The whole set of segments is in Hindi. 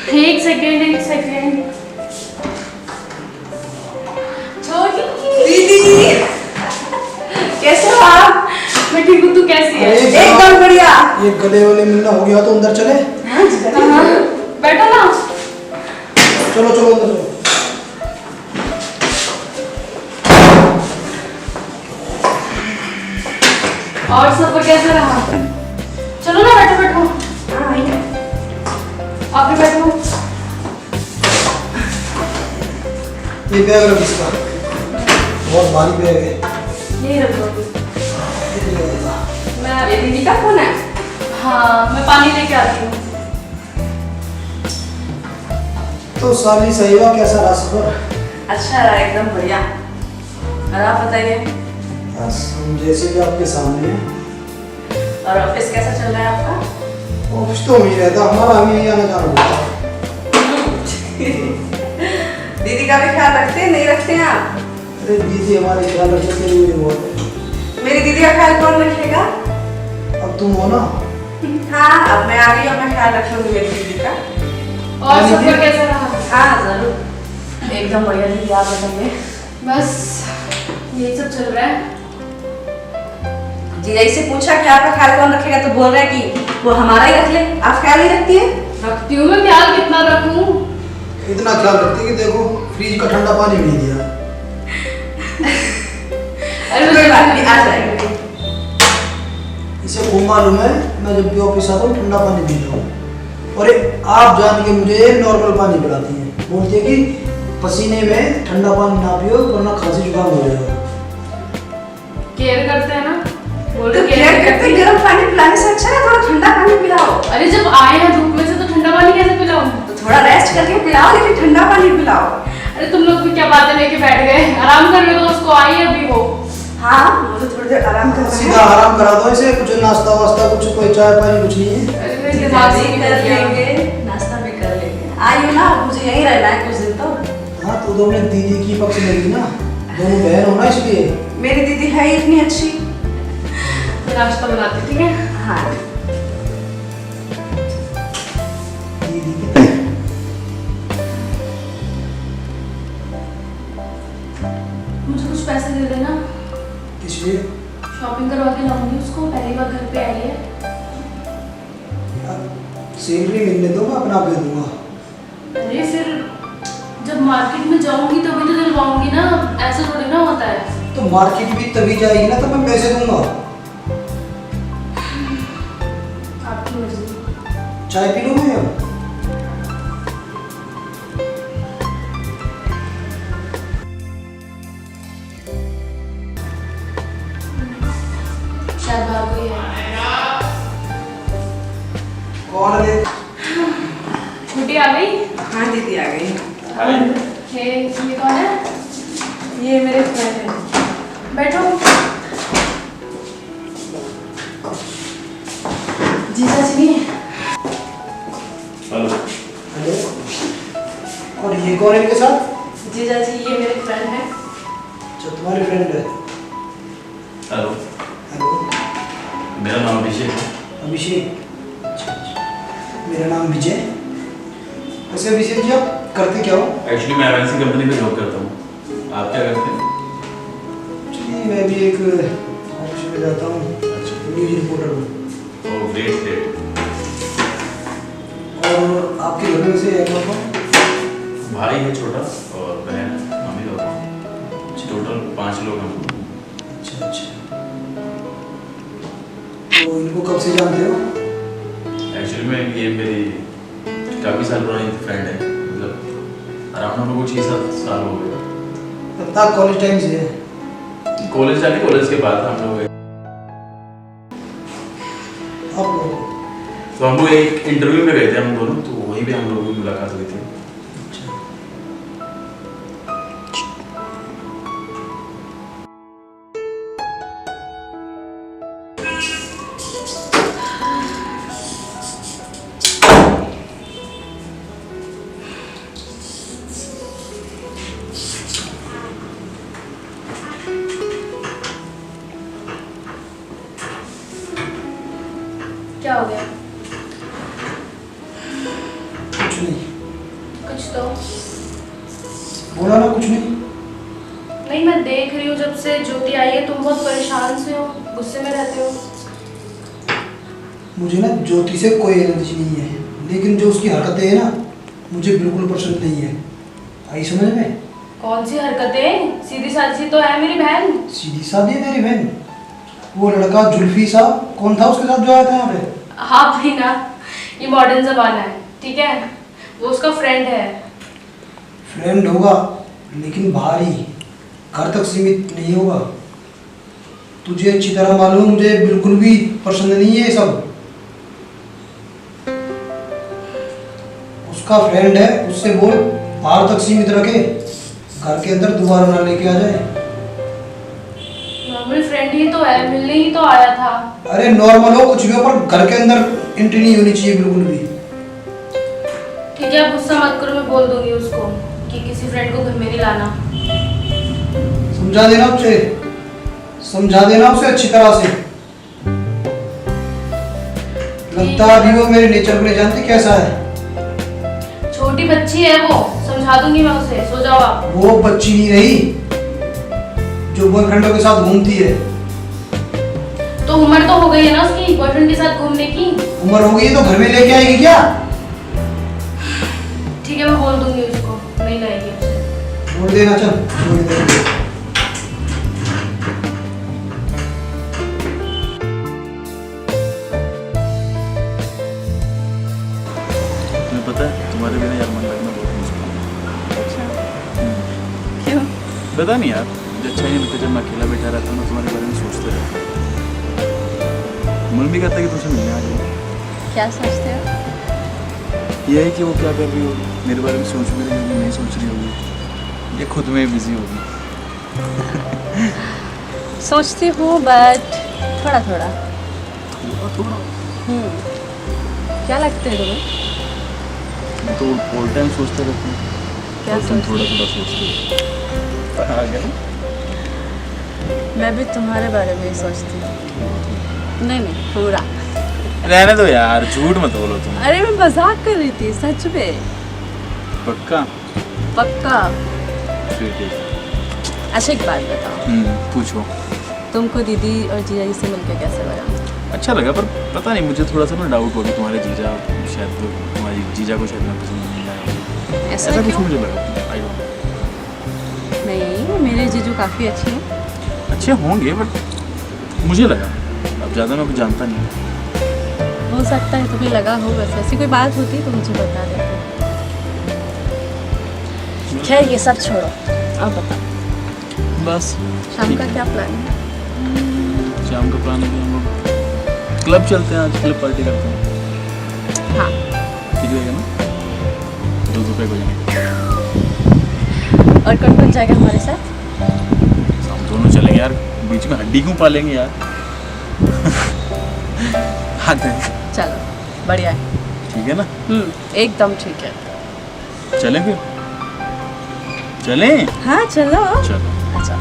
एक सेकेंड। छोटी दीदी कैसे हो आप? मैं ठीक हूँ, तू कैसी है? एकदम बढ़िया। ये गले वाले मिलना हो गया तो अंदर चले। हाँ, बैठो ना। चलो चलो अंदर चलो। और सब कैसा रहा? चलो ना, बैठो बैठो। हाँ आइए। आप भी बैठो। ये बैग रख इसका, बहुत भारी बैग है। यही रख दो। ये दीदी का फोन है? हाँ, मैं पानी लेके आती हूँ। तो साली सही हुआ, कैसा रहा सफर? अच्छा रहा, एकदम बढ़िया। और आप बताइए? बस हम जैसे भी आपके सामने हैं। और ऑफिस कैसा चल रहा है आपका? ऑफिस तो नहीं रहता हमारा, हमें ही आना जाना होता है। दीदी का भी ख्याल रखते हैं, नहीं रखते हैं आप? अरे दीदी हमारे ख्याल रखने के लिए बहुत है। मेरी दीदी का ख्याल कौन रखेगा? अब तुम हो ना। हाँ अब मैं आ गई और मैं ख्याल रख लूंगी मेरी दीदी का। और सफर कैसा रहा? हाँ जरूर, एकदम बढ़िया। दीदी आप बताइए? बस यही सब चल रहा है। जीजाई से पूछा कि आपका ख्याल कौन रखेगा तो बोल रहे हैं कि वो हमारा ही रख ले। आप ख्याल नहीं रखती है? रखती हूँ मैं, ख्याल कितना रखूँ? इतना ख्याल रखती कि देखो फ्रिज का ठंडा पानी भी नहीं दिया। अरे कोई बात नहीं, आ जाएंगे। इसे खूब मालूम है, मैं जब भी ऑफिस आता हूँ ठंडा पानी पीता हूँ। और आप जान के मुझे नॉर्मल पानी पिलाती हैं, बोलती है कि पसीने में ठंडा पानी ना पियो वरना खांसी जुकाम हो जाएगा। केयर करते हैं ना, बोल तो रहे केयर करते हैं, गर्म पानी पिलाने से अच्छा है थोड़ा ठंडा पानी पिलाओ। अरे जब आए हैं धूप में से तो ठंडा पानी कैसे पिलाऊं? तो थोड़ा रेस्ट करके पिलाओ, लेकिन ठंडा पानी पिलाओ। अरे तुम लोग भी क्या बातें लेके बैठ गए? आराम कर रहे हो, उसको आई अभी वो। हाँ वो तो थोड़ी देर आराम कर रहे सीधा आराम करा दो इसे, कुछ नाश्ता वास्ता कुछ, कोई चाय पानी कुछ नहीं है। अरे मेरे हैं। दिमाग से भी निकल कर गया। लेंगे, नाश्ता भी कर लेंगे। आइए ना, मुझे यहीं रहना है कुछ दिन तो। हाँ तो तुमने दीदी की पक्ष लेगी ना, दोनों बहन हो ना इसलिए। मेरी दीदी है ही इतनी अच्छी। मैं नाश्ता बनाती, ठीक है? हाँ दीदी की मुझे कुछ पैसे दे देना, इसलिए शॉपिंग करवा के लाऊंगी उसको, पहली बार घर पे आई है। सैलरी मिलने दो, मैं अपना दे दूंगा। अरे फिर जब मार्केट में जाऊंगी तभी तो दिलवाऊंगी ना, ऐसा थोड़ी ना होता है। तो मार्केट भी तभी जाएगी ना तो मैं पैसे दूंगा। आपकी मर्जी। चाय पी लो मैं अब। शायद भाग गई है। कौन है? छुट्टी आ गई? हाँ दीदी आ गई। ये कौन है? ये मेरे फ्रेंड है। बैठो। जीजा जी। हेलो। हेलो। और ये कौन है इनके साथ? जीजा जी ये मेरे फ्रेंड है। अच्छा तुम्हारी फ्रेंड है। Hello, hello. मेरा नाम अभिषेक है। अभिषेक। अच्छा अच्छा, मेरा नाम विजय। वैसे अभिषेक जी आप करते क्या हो? एक्चुअली मैं एमएनसी कंपनी में जॉब करता हूँ। आप क्या करते हैं? एक्चुअली मैं भी एक ऑफिस में जाता हूँ, अच्छा। न्यूज़ रिपोर्टर हूँ। Oh great great. और आपके घर में से कौन कौन? भाई है छोटा और बहन मम्मी पापा, टोटल 5 लोग हम। अच्छा अच्छा, तो इनको कब से जानते हो? एक्चुअली में ये मेरी काफ़ी साल पुरानी फ्रेंड है, मतलब अराउंड हम लोग को 6-7 साल हो गए। तब तक कॉलेज टाइम से है? कॉलेज जाके कॉलेज के बाद हम लोग आप लोग? तो हम लोग एक इंटरव्यू में गए थे हम दोनों, तो वहीं पे हम लोगों की मुलाकात हुई थी। अच्छा। क्या हो गया? कुछ नहीं। तो बोला ना कुछ नहीं। नहीं, मैं देख रही हूँ जब से ज्योति आई है तुम बहुत परेशान से हो, गुस्से में रहते हो। मुझे ना ज्योति से कोई एलर्जी नहीं है, लेकिन जो उसकी हरकतें है ना मुझे बिल्कुल पसंद नहीं है। आई समझ में? कौन सी हरकतें? सीधी सादी तो है मेरी बहन। सीधी सादी है मेरी बहन। वो लड़का जुल्फी साहब कौन था उसके साथ जो आया था यहाँ पे? हाँ भाई ना, ये मॉडर्न जमाना है, ठीक है? वो उसका फ्रेंड है। फ्रेंड होगा लेकिन बाहरी, घर तक सीमित नहीं होगा। तुझे अच्छी तरह मालूम है मुझे बिल्कुल भी पसंद नहीं है ये सब। उसका फ्रेंड है, उससे बोल बाहर तक सीमित रखे, घर के अंदर दोबारा ना लेके आ जाए। नॉर्मल फ्रेंड ही तो है, मिलने ही तो आया था। अरे नॉर्मल हो कुछ भी हो, पर घर के अंदर एंट्री नहीं होनी चाहिए बिल्कुल भी। ठीक है, आप गुस्सा मत करो, मैं बोल दूंगी उसको कि किसी फ्रेंड को घर में नहीं लाना। समझा देना उसे, समझा देना उसे अच्छी तरह से। लगता है अभी वो मेरे नेचर को नहीं जानती कैसा है। छोटी बच्ची है वो, समझा दूंगी मैं उसे, सो जाओ आप। वो बच्ची नहीं रही जो बॉयफ्रेंडों के साथ घूमती है। तो उम्र तो हो गई है ना उसकी बॉयफ्रेंड के साथ घूमने की। उम्र हो गई है तो घर में लेके आएगी क्या? ठीक है, मैं बोल दूंगी उसको, नहीं लाएगी उसे। बोल देना, चल बोल दे। तुम्हें पता है तुम्हारे बिना यार मन लगना बहुत मुश्किल है। क्यों? पता नहीं यार, मुझे अच्छा नहीं लगता जब मैं अकेला बैठा रहता हूँ ना, तुम्हारे बारे में सोचते रहता हूँ। मन भी करता है कि तुमसे मिलने आ जाऊँ। क्या सोचते हो? ये है कि वो क्या कर रही होगी, मेरे बारे में सोच भी रही होगी, नहीं सोच रही होगी, ये खुद में बिजी होगी। सोचती हूँ बट थोड़ा थोड़ा। थोड़ा क्या लगता है तुम्हें? मैं तो ऑल टाइम सोचते रहती हूँ। क्या और तुम सोचते थोड़ा थोड़ा सोचते हो। आ गया ना? मैं भी तुम्हारे बारे में ही सोचती हूँ। नहीं पूरा। रहने दो यार, झूठ मत बोलो तुम। अरे मैं मजाक कर रही थी, सच में। पक्का? पक्का। फिर ठीक है। अच्छा एक बात बताओ, पूछो। तुमको दीदी और जीजा जी से मिलकर कैसा लगा? अच्छा लगा, पर पता नहीं मुझे थोड़ा सा ना डाउट हो गया, तुम्हारे जीजा शायद तुम्हारी जीजा को शायद मैं पसंद नहीं आया। ऐसा ऐसा कुछ क्यों? मुझे लगा। I don't know. नहीं, मेरे जीजू काफ़ी अच्छे हैं। अच्छे होंगे बट मुझे लगा, अब ज़्यादा मैं कुछ जानता नहीं। हो सकता है तुम्हें लगा हो, बस ऐसी कोई बात होती तो मुझे बता देते। खैर ये सब छोड़ो, अब बताओ बस शाम ठीक का है। क्या प्लान है? शाम का प्लान है कि हम लोग क्लब चलते हैं, आज क्लब पार्टी करते हैं। हाँ। ठीक रहेगा ना? 2 रुपये को जाएंगे। और कौन कौन जाएगा हमारे साथ? हम दोनों चलेंगे यार, बीच में हड्डी क्यों पालेंगे यार। आते हैं। चलो बढ़िया है। ठीक है ना? एकदम ठीक है। चलें फिर? चलें? हाँ चलो। चलो। अच्छा।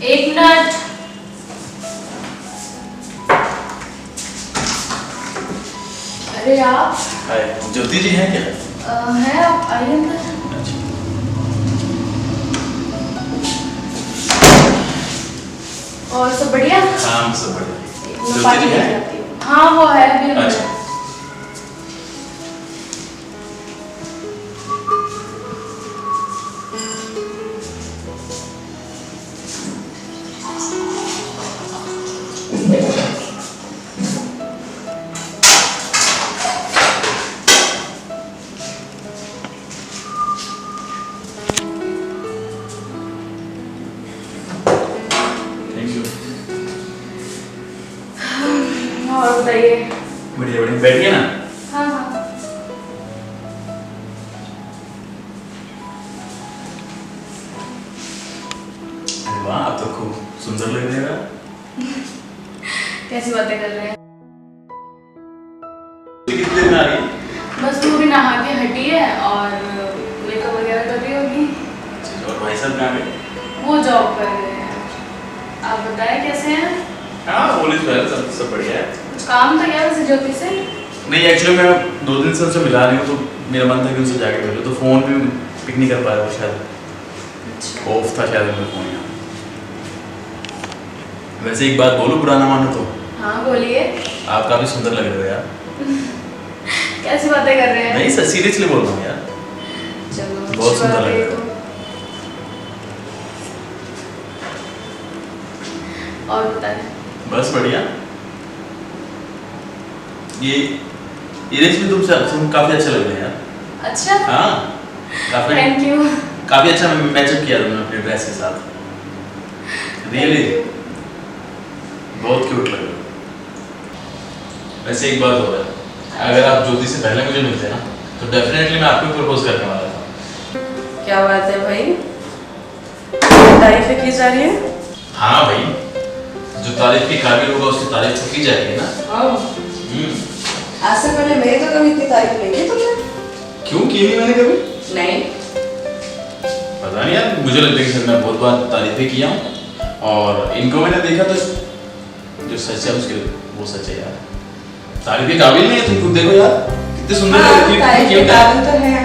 एक मिनट। अरे आप हाय, ज्योति जी हैं क्या? हैं आप आइए अंदर। अच्छा। और सब बढ़िया? हाँ सब बढ़िया। मैं ज्योति पानी जी लेके हैं? आती हूँ। हाँ वो है अभी अंदर। अच्छा। Thank you. और बताइए। बढ़िया बढ़िया, बैठिए ना। हाँ हाँ। अरे वाह, आप तो खूब सुंदर लग रहे हैं। कैसी बातें कर रहे हैं? कितनी देर में आ रही है? बस वो भी नहा के हटी है और मेकअप वगैरह कर रही होगी। अच्छा, और भाई साहब कहाँ गए? वो जॉब कर रहे हैं। आप बताएं कैसे हैं? हाँ पुलिस वेल, सब बढ़िया है। कुछ काम था क्या वैसे ज्योति से? नहीं एक्चुअली मैं 2 दिन से उनसे मिला नहीं हूँ, तो मेरा मन था कि उनसे जाके मिलूँ, तो फ़ोन भी पिक नहीं कर पाया वो, शायद अच्छा। ऑफ था शायद उनका फ़ोन यहाँ। वैसे एक बात बोलूँ, बुरा ना मानो तो, हाँ बोलिए। आप काफ़ी सुंदर लग रहे हो यार। कैसी बातें कर रहे हैं? नहीं सर, सीरियसली बोल रहा हूँ यार। चलो बहुत अच्छी सुंदर बात लग है रहे हो। तो। और बताएं। बस बढ़िया। ये इरेज भी तुम काफ़ी अच्छे लग रहे हैं यार। अच्छा हाँ काफ़ी थैंक यू। काफ़ी अच्छा मैचअप किया तुमने अपने ड्रेस के साथ। रियली बहुत क्यूट लग रहे हो। वैसे एक बात हो रहा है, अगर आप ज्योति से पहले मुझे मिलते ना तो डेफिनेटली मैं आपको प्रपोज करने वाला था। क्या बात है भाई, तारीफें की जा रही है? हाँ भाई, जो तारीफ के काबिल होगा उसकी तारीफ तो की जाएगी ना। आज से पहले मेरी तो कभी इतनी तारीफ नहीं की तुमने। क्यों की नहीं मैंने कभी? नहीं। पता नहीं यार, मुझे लगता है कि सर मैं बहुत बार तारीफें किया हूँ और इनको मैंने देखा तो जो सच है उसके वो सच है यार। तारीफ के काबिल नहीं है, तुम खुद देखो यार कितने सुंदर हाँ, लग रही तारीफ के काबिल तो है।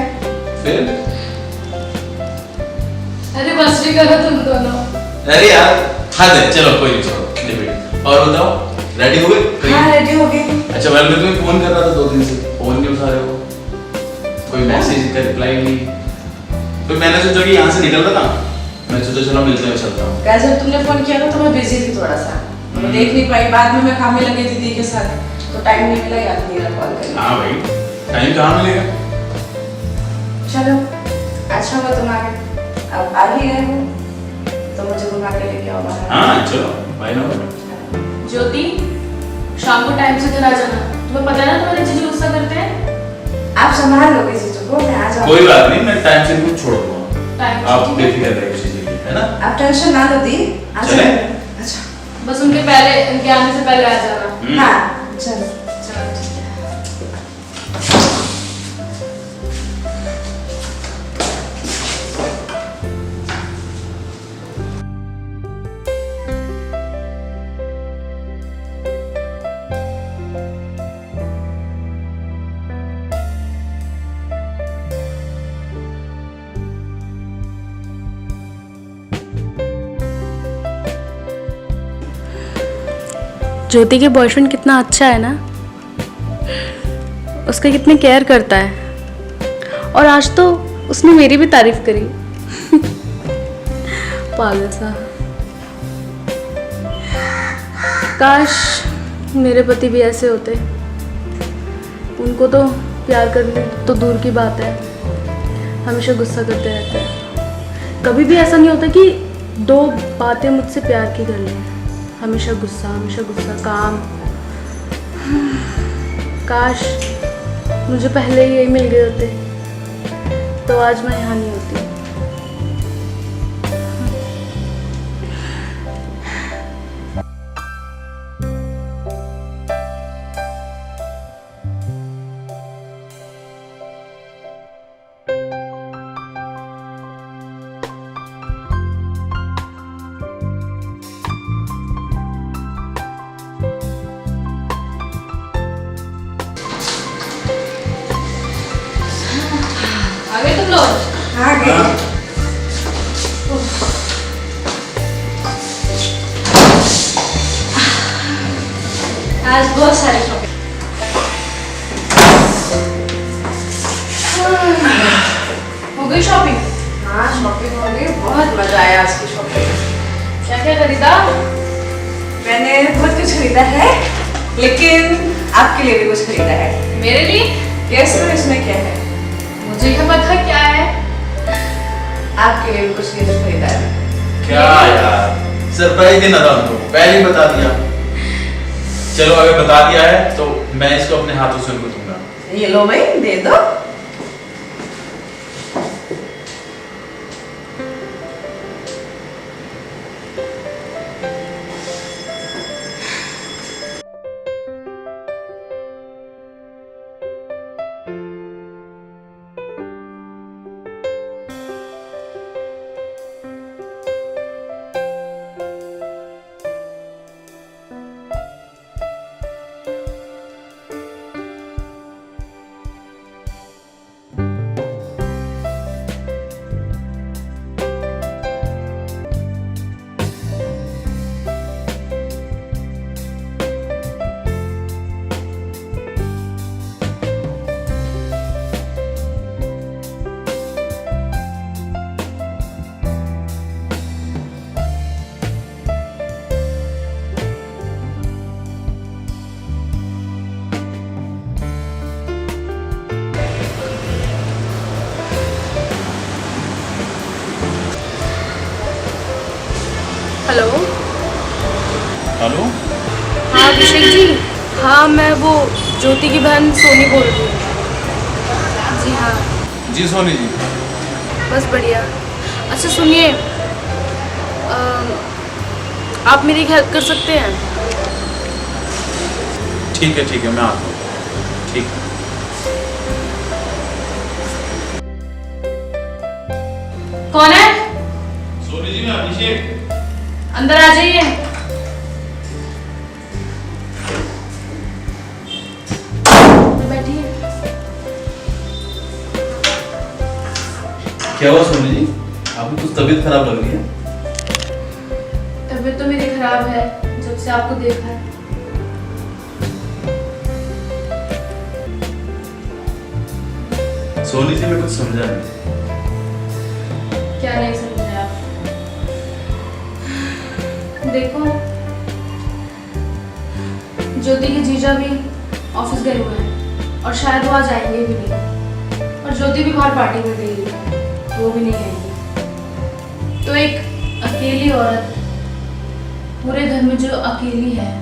फिर अरे बस भी करो तुम दोनों। अरे यार हद है, चलो कोई नहीं, छोड़ो डिबेट। और बताओ रेडी हो गए कहीं? हाँ रेडी हो गई। अच्छा वेल, मैं तुम्हें फोन कर रहा था 2 दिन से, फोन नहीं उठा रहे हो, कोई मैसेज का रिप्लाई नहीं। तो मैंने सोचा कि यहाँ से निकल रहा था, मैं सोचा चलो मिलते हैं, चलता हूँ। कैसे जब तुमने फोन किया था तो मैं बिजी थी थोड़ा सा, मैं देख नहीं पाई। बाद में मैं काम में लगी दीदी के साथ, तो टाइम नहीं मिला याद नहीं रहा कॉल करने। हाँ भाई, टाइम कहाँ मिलेगा? चलो अच्छा हुआ तुम आ गए, अब आ ही गए हो तो मुझे घुमा के लेके आओ बाहर। हाँ चलो भाई ना। ज्योति शाम को टाइम से घर आ जाना। तुम्हें पता है ना तुम्हारे जीजू गुस्सा करते हैं। आप संभाल लोगे जीजू को, मैं आ जाऊंगी। कोई बात नहीं, मैं टाइम से कुछ छोड़ दूंगा, टाइम आप ठीक है। बेफिक्र रहिए उस चीज़ के लिए, है ना? आप टेंशन ना लो दी, आ चले? जाओ। अच्छा बस उनके आने से पहले आ जाना। हाँ चलो। चलो ठीक है। ज्योति के बॉयफ्रेंड कितना अच्छा है ना, उसका कितने केयर करता है, और आज तो उसने मेरी भी तारीफ करी। पागल सा। काश मेरे पति भी ऐसे होते। उनको तो प्यार करने तो दूर की बात है, हमेशा गुस्सा करते रहते हैं। कभी भी ऐसा नहीं होता कि 2 बातें मुझसे प्यार की कर लें। हमेशा गुस्सा काम। काश मुझे पहले ही यही मिल गए होते तो आज मैं यहाँ नहीं होती। आ गई। हाँ। आज बहुत सारी शॉपिंग। हो गई शॉपिंग? हाँ शॉपिंग हो गई, बहुत मजा आया आज की शॉपिंग। क्या क्या खरीदा? मैंने बहुत कुछ खरीदा है, लेकिन आपके लिए भी कुछ खरीदा है। मेरे लिए? गेस करो इसमें क्या है? मुझे क्या पता क्या है। आपके लिए भी कुछ गिफ्ट खरीदा है। क्या यार, सरप्राइज देना था उनको, पहले ही बता दिया। चलो अगर बता दिया है तो मैं इसको अपने हाथों से उनको दूंगा। ये लो भाई, दे दो। हेलो। हेलो, हाँ अभिषेक जी। हाँ मैं वो ज्योति की बहन सोनी बोल रही हूँ। जी हाँ। जी सोनी जी। बस बढ़िया। अच्छा सुनिए, आप मेरी एक हेल्प कर सकते हैं? ठीक है मैं आता हूँ। ठीक। कौन है? सोनी जी, मैं अभिषेक। अंदर आ जाइए। बैठिए। क्या हुआ सोनी जी, आपकी कुछ तबीयत खराब लग रही है? तबीयत तो मेरी खराब है जब से आपको देखा है। सोनी जी मैं कुछ समझा नहीं। क्या नहीं समझे आप? देखो, ज्योति के जीजा भी ऑफिस गए हुए हैं और शायद वो आज आएंगे भी नहीं, और ज्योति भी बाहर पार्टी में गई है, वो भी नहीं आएंगी। तो एक अकेली औरत पूरे घर में जो अकेली है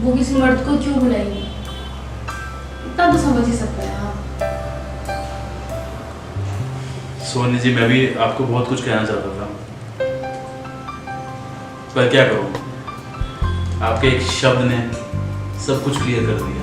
वो किसी मर्द को क्यों बुलाएगी? इतना तो समझ ही सकते हैं आप। सोनी जी मैं भी आपको बहुत कुछ कहना चाहता था, पर क्या करूं, आपके एक शब्द ने सब कुछ क्लियर कर दिया।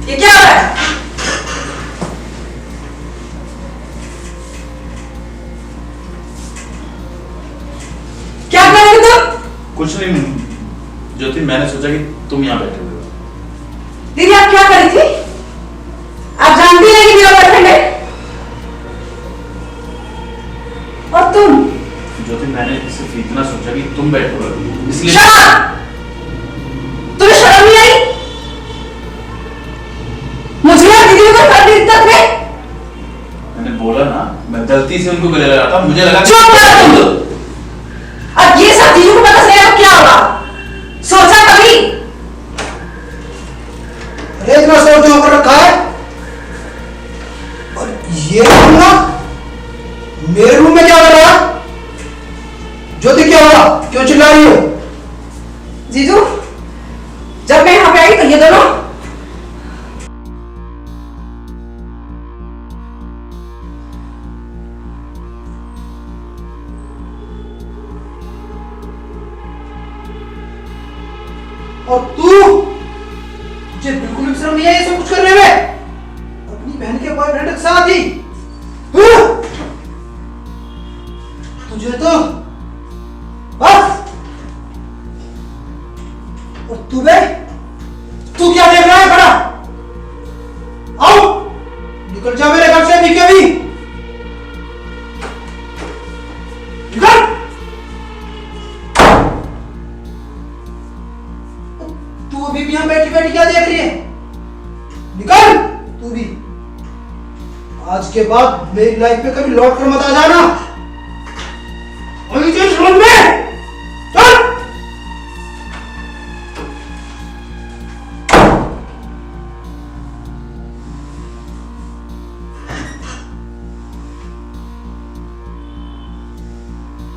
ये क्या हो रहा है? क्या कर रहे हो तुम? कुछ नहीं ज्योति, मैंने सोचा कि तुम यहाँ बैठे हुए हो। दीदी आप क्या करी थी? आप जानती हैं कि मेरा बॉयफ्रेंड है? और तुम? ज्योति मैंने सिर्फ इतना सोचा कि तुम बैठे हुए हो, इसलिए। शर्म! तुम्हें शर्म नहीं आई? मुझे और दीदी को कर दी इज्जत में? मैंने बोला ना, मैं गलती से उनको गले लगा था, मुझे लगा चुप रहो तुम! अब ये सब चीजों को पता चलेगा तो क्या होगा? सोचा कभी? अरे इतना सोच जो कर रखा है, और ये रूम ना, मेरे रूम में क्या हो रहा है? ज्योति क्या हुआ, क्यों चिल्ला रही हो? जीजू, जब मैं यहाँ पे आई तो ये दोनों और तुझे बिल्कुल भी शर्म नहीं है ये सब कुछ करने में, अपनी बहन के बॉयफ्रेंड के साथ ही। तुझे तो बस। और तू बे, तू क्या देख रहा है खड़ा? आओ निकल जा मेरे घर से अभी के अभी, निकल। तू अभी भी यहाँ बैठी बैठी क्या देख रही है? निकल तू भी। आज के बाद मेरी लाइफ पे कभी लौट कर मत आ जाना।